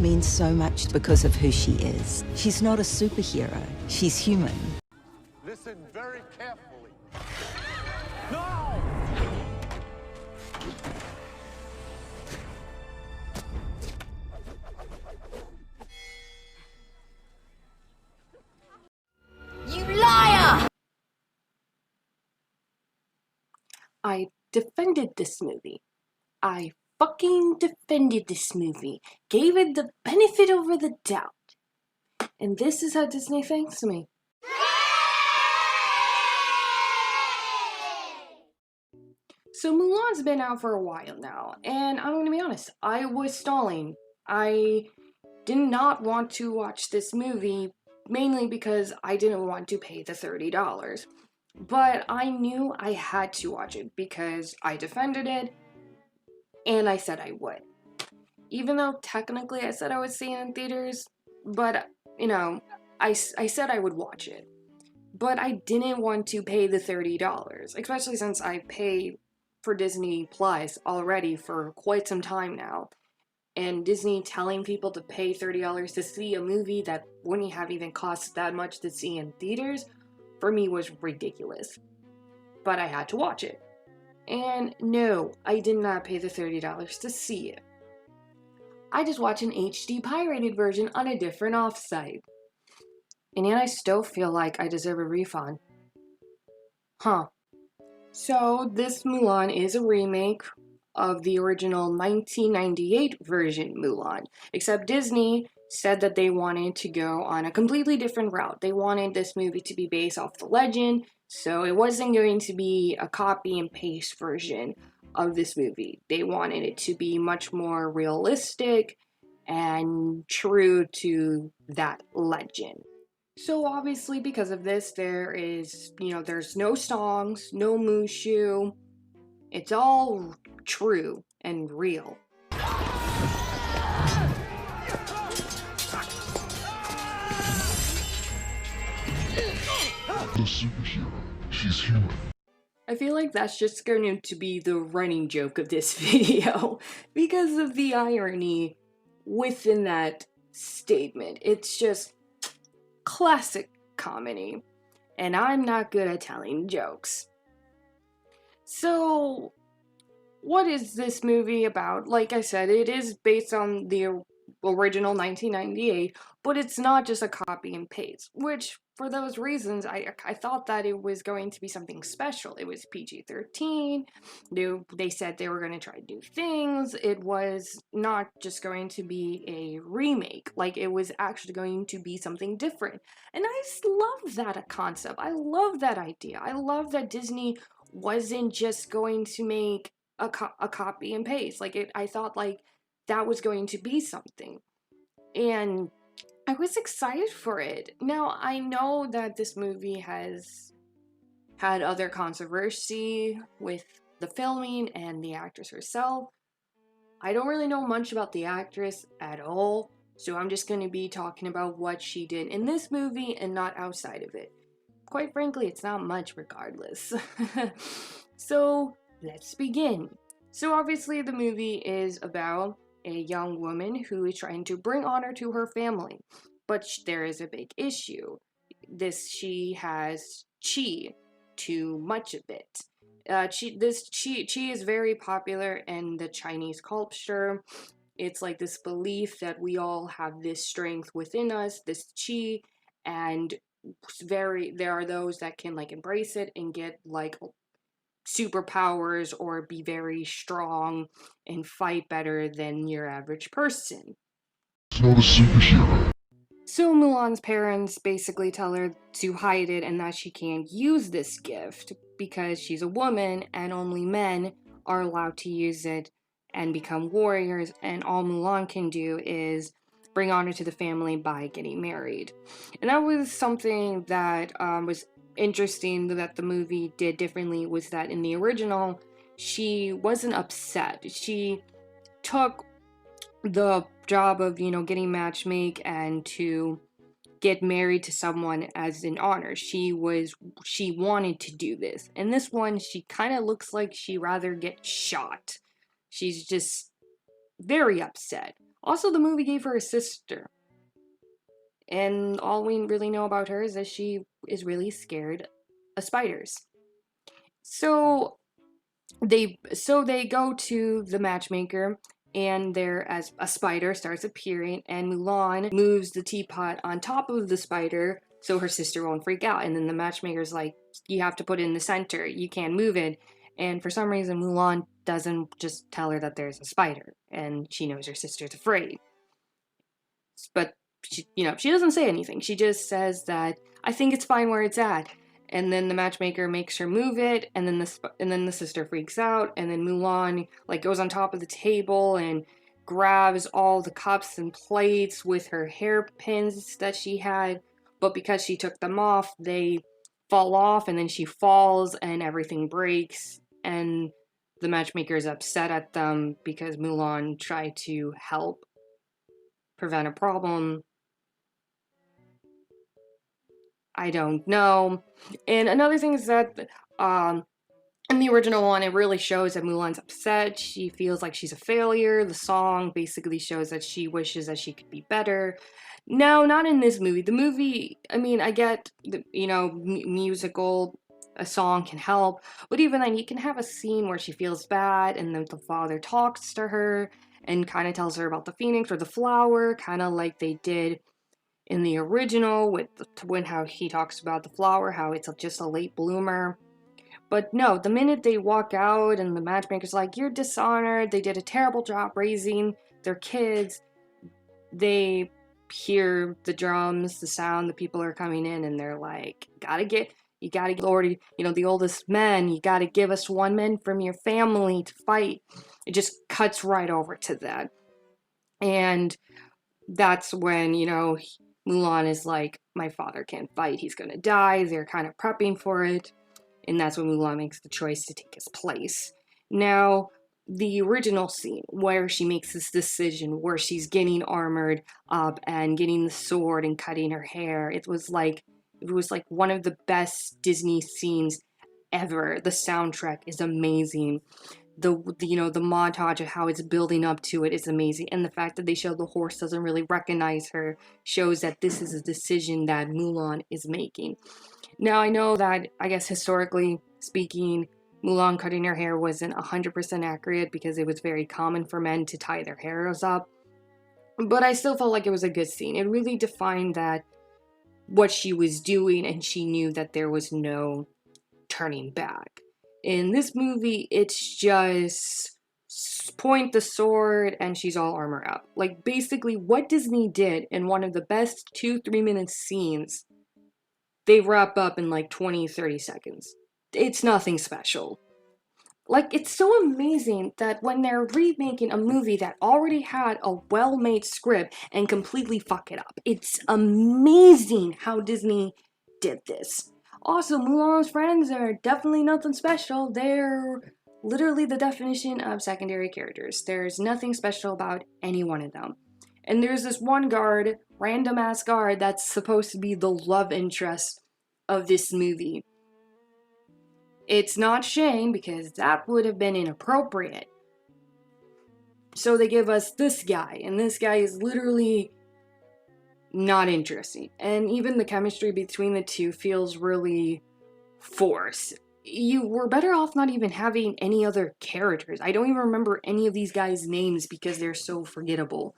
means so much because of who she is. She's not a superhero, she's human. Listen very carefully. No! You liar! I defended this movie. I fucking defended this movie. Gave it the benefit over the doubt. And this is how Disney thanks me. So Mulan's been out for a while now, and I'm gonna be honest, I was stalling. I did not want to watch this movie, mainly because I didn't want to pay the $30. But I knew I had to watch it because I defended it, and I said I would. Even though technically I said I would see it in theaters, but, you know, I said I would watch it. But I didn't want to pay the $30, especially since I pay for Disney Plus already for quite some time now. And Disney telling people to pay $30 to see a movie that wouldn't have even cost that much to see in theaters, for me was ridiculous. But I had to watch it. And no, I did not pay the $30 to see it. I just watched an HD pirated version on a different offsite. And yet I still feel like I deserve a refund. Huh. So this Mulan is a remake of the original 1998 version Mulan, except Disney said that they wanted to go on a completely different route. They wanted this movie to be based off the legend, so it wasn't going to be a copy and paste version of this movie. They wanted it to be much more realistic and true to that legend. So obviously because of this, there's no songs, no Mushu. It's all true and real. The superhero. She's human. I feel like that's just going to be the running joke of this video because of the irony within that statement. It's just classic comedy, and I'm not good at telling jokes. So, what is this movie about? Like I said, it is based on the original 1998, but it's not just a copy and paste, which, for those reasons, I thought that it was going to be something special. It was PG-13, they said they were going to try new things, it was not just going to be a remake, like it was actually going to be something different. And I just love that concept, I love that idea, I love that Disney wasn't just going to make a copy and paste. I thought like that was going to be something, and I was excited for it. Now I know that this movie has had other controversy with the filming and the actress herself. I don't really know much about the actress at all, so I'm just going to be talking about what she did in this movie and not outside of it. Quite frankly, it's not much regardless. So let's begin. So obviously the movie is about a young woman who is trying to bring honor to her family, but there is a big issue. She has chi, too much of it. Chi is very popular in the Chinese culture. It's like this belief that we all have this strength within us, this chi, and there are those that can like embrace it and get like superpowers or be very strong and fight better than your average person. She's not a superhero. So Mulan's parents basically tell her to hide it and that she can't use this gift because she's a woman and only men are allowed to use it and become warriors, and all Mulan can do is bring honor to the family by getting married. And that was something that was interesting that the movie did differently, was that in the original, she wasn't upset. She took the job of, getting matchmake and to get married to someone as an honor. She wanted to do this. And this one, she kind of looks like she'd rather get shot. She's just very upset. Also, the movie gave her a sister. And all we really know about her is that she is really scared of spiders. So they go to the matchmaker, and there, as a spider starts appearing, and Mulan moves the teapot on top of the spider so her sister won't freak out. And then the matchmaker's like, you have to put it in the center, you can't move it. And for some reason Mulan doesn't just tell her that there's a spider, and she knows her sister's afraid. But she doesn't say anything. She just says that, I think it's fine where it's at. And then the matchmaker makes her move it, and then the sister freaks out, and then Mulan like goes on top of the table and grabs all the cups and plates with her hairpins that she had, but because she took them off, they fall off, and then she falls and everything breaks, and the matchmaker is upset at them because Mulan tried to help prevent a problem. I don't know. And another thing is that in the original one, it really shows that Mulan's upset. She feels like she's a failure. The song basically shows that she wishes that she could be better. No, not in this movie. The movie, I mean, I get, musical, a song can help, but even then, you can have a scene where she feels bad, and then the father talks to her and kind of tells her about the phoenix or the flower, kind of like they did in the original with when how he talks about the flower, how it's just a late bloomer. But no, the minute they walk out and the matchmaker's like, you're dishonored, they did a terrible job raising their kids, they hear the drums, the sound, the people are coming in, and they're like, you gotta get Lord, the oldest men, you gotta give us one man from your family to fight. It just cuts right over to that. And that's when, Mulan is like, my father can't fight, he's gonna die. They're kind of prepping for it, and that's when Mulan makes the choice to take his place. Now, the original scene where she makes this decision, where she's getting armored up and getting the sword and cutting her hair, it was like one of the best Disney scenes ever. The soundtrack is amazing. The montage of how it's building up to it is amazing, and the fact that they show the horse doesn't really recognize her shows that this is a decision that Mulan is making. Now, I know that, I guess historically speaking, Mulan cutting her hair wasn't 100% accurate because it was very common for men to tie their hairs up, but I still felt like it was a good scene. It really defined that what she was doing, and she knew that there was no turning back. In this movie, it's just point the sword and she's all armor up. Like, basically what Disney did in one of the best 2-3 minute scenes, they wrap up in like 20-30 seconds. It's nothing special. Like, it's so amazing that when they're remaking a movie that already had a well-made script and completely fuck it up. It's amazing how Disney did this. Also, Mulan's friends are definitely nothing special. They're literally the definition of secondary characters. There's nothing special about any one of them. And there's this one guard, random ass guard, that's supposed to be the love interest of this movie. It's not Shane, because that would have been inappropriate. So they give us this guy, and this guy is literally not interesting. And even the chemistry between the two feels really forced. You were better off not even having any other characters. I don't even remember any of these guys' names because they're so forgettable.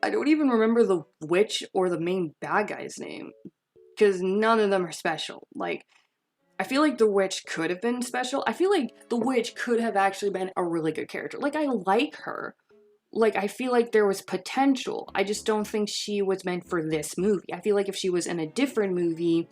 I don't even remember the witch or the main bad guy's name, because none of them are special. Like, I feel like the witch could have been special. I feel like the witch could have actually been a really good character. Like, I like her. Like, I feel like there was potential. I just don't think she was meant for this movie. I feel like if she was in a different movie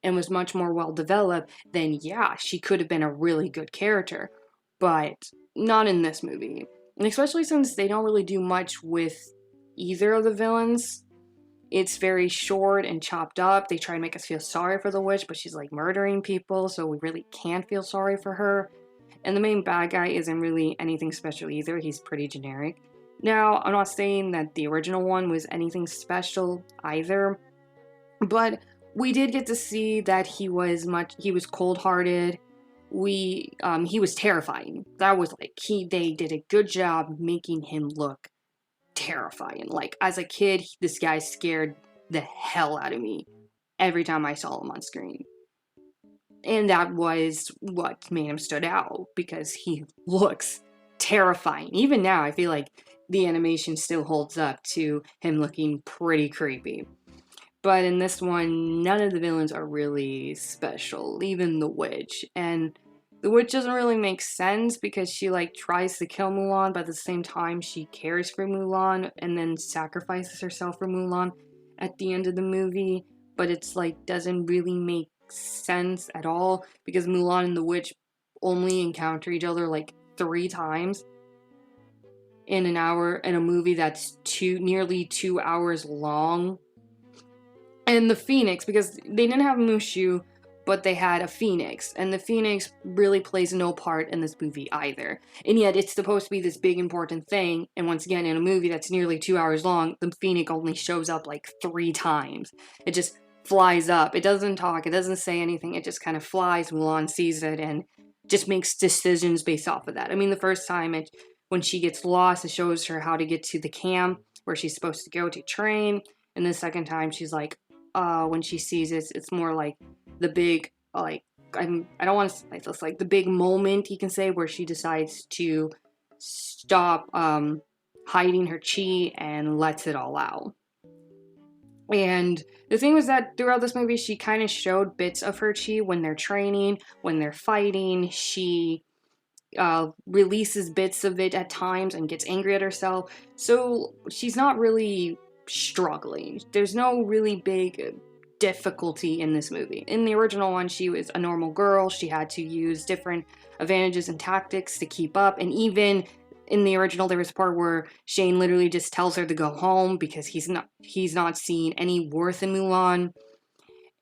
and was much more well developed, then yeah, she could have been a really good character. But not in this movie. And especially since they don't really do much with either of the villains. It's very short and chopped up. They try to make us feel sorry for the witch, but she's like murdering people, so we really can't feel sorry for her. And the main bad guy isn't really anything special either. He's pretty generic. Now, I'm not saying that the original one was anything special either, but we did get to see that he was cold-hearted. He was terrifying. That was like, they did a good job making him look terrifying. Like, as a kid, this guy scared the hell out of me every time I saw him on screen. And that was what made him stood out, because he looks terrifying. Even now, I feel like the animation still holds up to him looking pretty creepy. But in this one, none of the villains are really special, even the witch. And the witch doesn't really make sense because she like tries to kill Mulan, but at the same time she cares for Mulan and then sacrifices herself for Mulan at the end of the movie. But it's like doesn't really make sense at all because Mulan and the witch only encounter each other like 3 times in an hour in a movie that's nearly 2 hours long. And the Phoenix, because they didn't have Mushu, but they had a Phoenix, and the Phoenix really plays no part in this movie either. And yet it's supposed to be this big important thing, and once again, in a movie that's nearly 2 hours long, the Phoenix only shows up like 3 times. It just flies up. It doesn't talk, it doesn't say anything, it just kind of flies. Mulan sees it and just makes decisions based off of that. I mean, the first time, when she gets lost, it shows her how to get to the camp where she's supposed to go to train, and the second time she's like, when she sees it, it's more like the big, like, I don't want to say this, like the big moment, you can say, where she decides to stop hiding her chi and lets it all out. And the thing was that throughout this movie, she kind of showed bits of her chi when they're training, when they're fighting. She releases bits of it at times and gets angry at herself. So she's not really struggling. There's no really big difficulty in this movie. In the original one, she was a normal girl. She had to use different advantages and tactics to keep up. And even in the original, there was a part where Shane literally just tells her to go home because he's not seeing any worth in Mulan.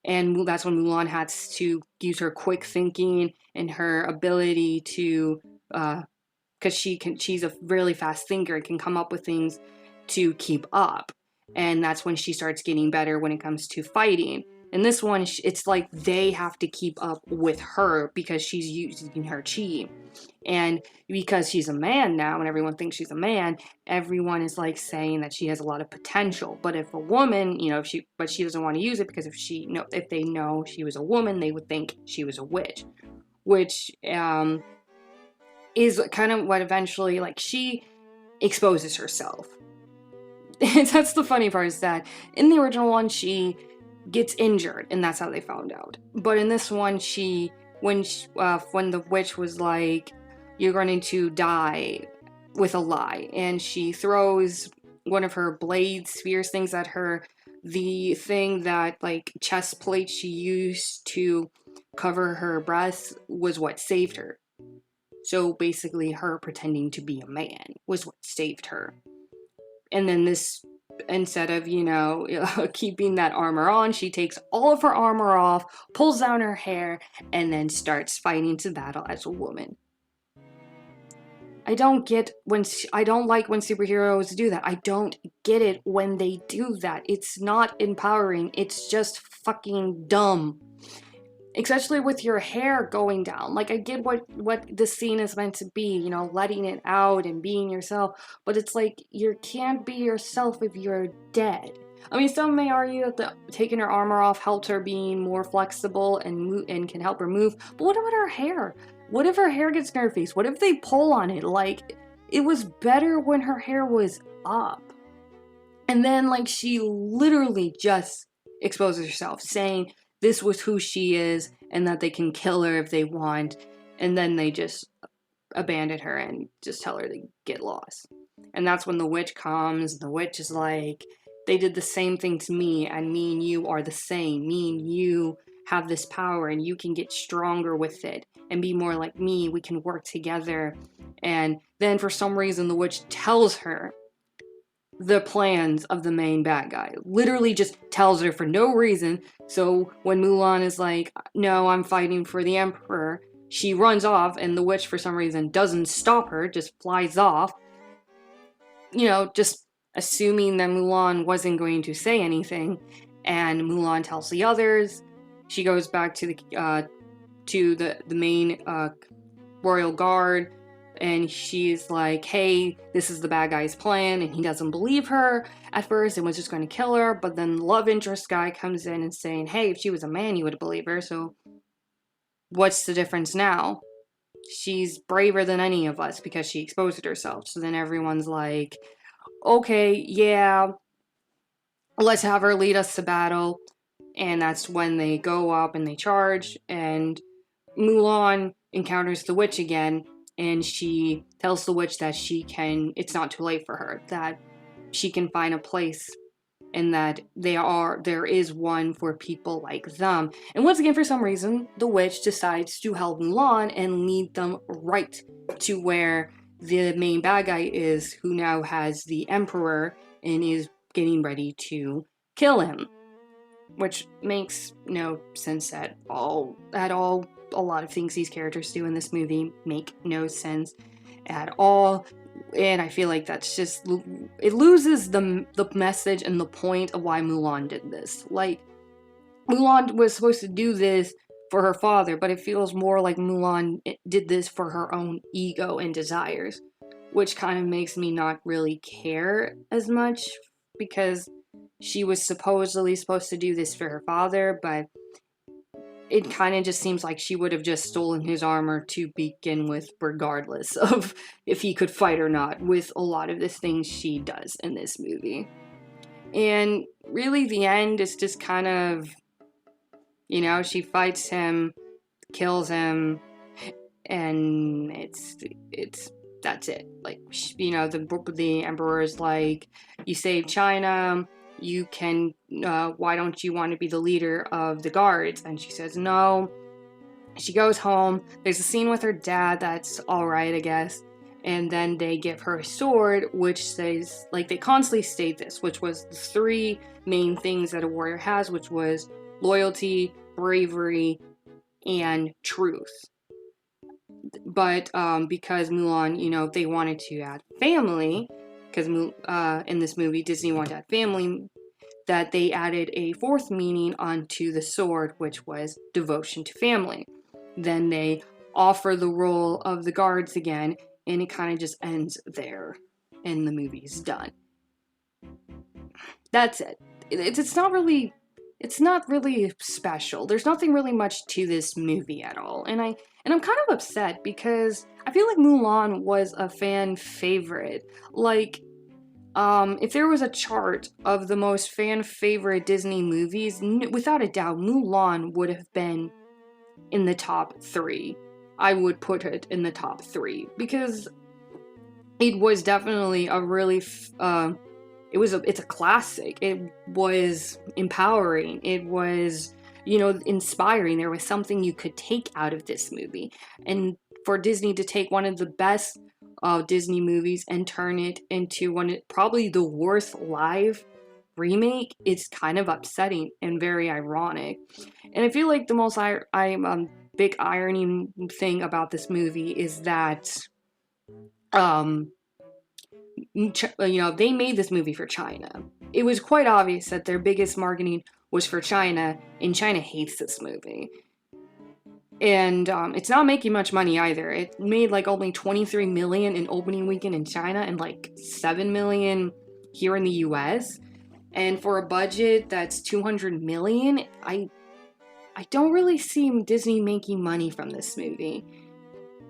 And that's when Mulan has to use her quick thinking and her ability to, because she's a really fast thinker and can come up with things to keep up. And that's when she starts getting better when it comes to fighting. In this one, it's like they have to keep up with her because she's using her chi. And because she's a man now and everyone thinks she's a man, everyone is like saying that she has a lot of potential. But if a woman, but she doesn't want to use it because if they know she was a woman, they would think she was a witch. Which is kind of what eventually, like, she exposes herself. That's the funny part, is that in the original one, she gets injured, and that's how they found out. But in this one, when the witch was like, "You're going to die," with a lie, and she throws one of her blade spears things at her, the thing that, like, chest plate she used to cover her breasts was what saved her. So basically, her pretending to be a man was what saved her. And then this, instead of, keeping that armor on, she takes all of her armor off, pulls down her hair, and then starts fighting to battle as a woman. I don't like when superheroes do that. I don't get it when they do that. It's not empowering. It's just fucking dumb. Especially with your hair going down. Like, I get what the scene is meant to be, letting it out and being yourself, but it's like, you can't be yourself if you're dead. I mean, some may argue that taking her armor off helped her being more flexible and can help her move, but what about her hair? What if her hair gets in her face? What if they pull on it? Like, it was better when her hair was up. And then, like, she literally just exposes herself, saying this was who she is, and that they can kill her if they want, and then they just abandon her and just tell her to get lost. And that's when the witch comes, and the witch is like, they did the same thing to me, and me and you are the same. Me and you have this power, and you can get stronger with it, and be more like me. We can work together. And then for some reason, the witch tells her the plans of the main bad guy. Literally just tells her for no reason. So when Mulan is like, "No, I'm fighting for the Emperor," she runs off, and the witch for some reason doesn't stop her, just flies off. Just assuming that Mulan wasn't going to say anything. And Mulan tells the others. She goes back to the main royal guard, and she's like, hey, this is the bad guy's plan, and he doesn't believe her at first and was just going to kill her, but then love interest guy comes in and saying, hey, if she was a man, you would believe her, so what's the difference now? She's braver than any of us because she exposed herself. So then everyone's like, okay, yeah, let's have her lead us to battle. And that's when they go up and they charge, and Mulan encounters the witch again, and she tells the witch that it's not too late for her, that she can find a place, and that there is one for people like them. And once again, for some reason, the witch decides to help Mulan and lead them right to where the main bad guy is, who now has the Emperor and is getting ready to kill him. Which makes no sense at all. A lot of things these characters do in this movie make no sense at all. And I feel like that's just, it loses the message and the point of why Mulan did this. Like, Mulan was supposed to do this for her father, but it feels more like Mulan did this for her own ego and desires, which kind of makes me not really care as much, because she was supposedly supposed to do this for her father, but it kind of just seems like she would have just stolen his armor to begin with, regardless of if he could fight or not, with a lot of the things she does in this movie. And really, the end is just kind of, she fights him, kills him, and that's it. Like, the Emperor's like, you saved China, you can, why don't you want to be the leader of the guards? And she says no. She goes home. There's a scene with her dad that's alright, I guess. And then they give her a sword, which says, like, they constantly state this, which was the 3 main things that a warrior has, which was loyalty, bravery, and truth. But because Mulan, they wanted to add family, because in this movie Disney wanted to add family, that they added a 4th meaning onto the sword, which was devotion to family. Then they offer the role of the guards again, and it kind of just ends there, and the movie's done. That's it. It's not really special. There's nothing really much to this movie at all, and I'm kind of upset because I feel like Mulan was a fan favorite. Like, if there was a chart of the most fan favorite Disney movies, without a doubt, Mulan would have been in the top 3. I would put it in the top 3 because it was definitely a really it's a classic. It was empowering. It was, inspiring. There was something you could take out of this movie. And for Disney to take one of the best Disney movies and turn it into probably the worst live remake, it's kind of upsetting and very ironic. And I feel like the most big irony thing about this movie is that they made this movie for China. It was quite obvious that their biggest marketing was for China, and China hates this movie. And it's not making much money either. It made like only $23 million in opening weekend in China and like $7 million here in the US. And for a budget that's $200 million, I don't really see Disney making money from this movie.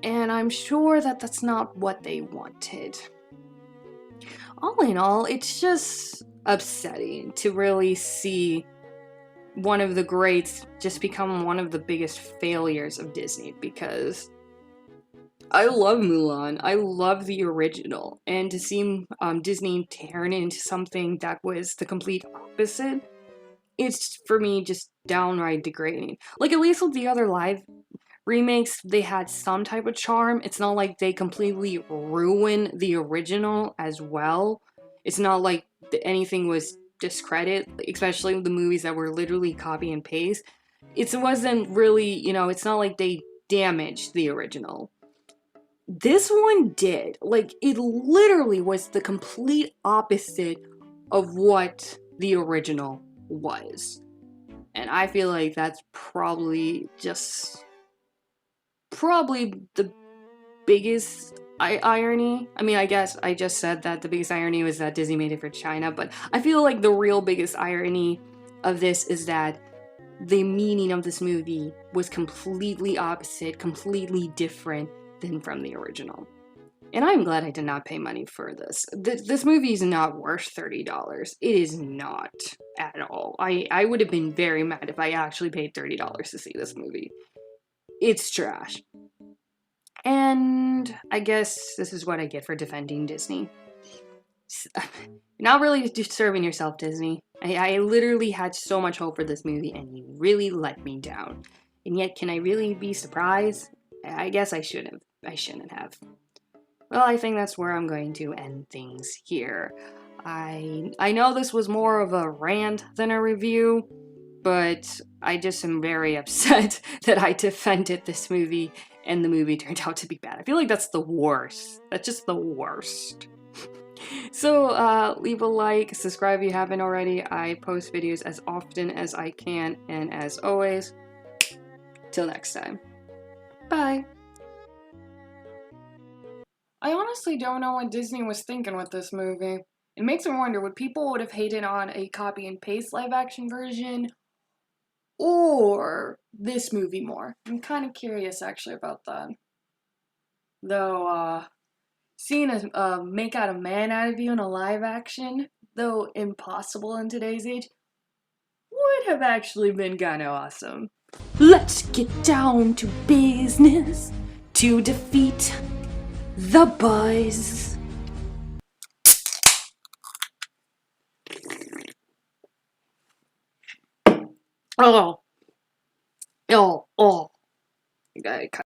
And I'm sure that that's not what they wanted. All in all, it's just upsetting to really see one of the greats just become one of the biggest failures of Disney, because I love Mulan. I love the original. And to see Disney turn it into something that was the complete opposite, it's, for me, just downright degrading. Like, at least with the other live remakes, they had some type of charm. It's not like they completely ruin the original as well. It's not like anything was discredited, especially with the movies that were literally copy and paste. It wasn't really, it's not like they damaged the original. This one did. Like, it literally was the complete opposite of what the original was. And I feel like that's probably the biggest irony. I mean, I guess I just said that the biggest irony was that Disney made it for China, but I feel like the real biggest irony of this is that the meaning of this movie was completely opposite, completely different than from the original. And I'm glad I did not pay money for this. This movie is not worth $30. It is not at all. I would have been very mad if I actually paid $30 to see this movie. It's trash. And I guess this is what I get for defending Disney. You're not really serving yourself, Disney. I literally had so much hope for this movie, and you really let me down. And yet, can I really be surprised? I guess I shouldn't have. Well, I think that's where I'm going to end things here. I know this was more of a rant than a review, but I just am very upset that I defended this movie and the movie turned out to be bad. I feel like that's the worst. That's just the worst. So, leave a like, subscribe if you haven't already. I post videos as often as I can, and as always, till next time. Bye! I honestly don't know what Disney was thinking with this movie. It makes me wonder, would people would have hated on a copy and paste live action version or this movie more? I'm kind of curious actually about that. Though, seeing a make out a man out of you in a live action, though impossible in today's age, would have actually been kind of awesome. Let's get down to business to defeat the Buzz. Oh. Oh. I gotta cut.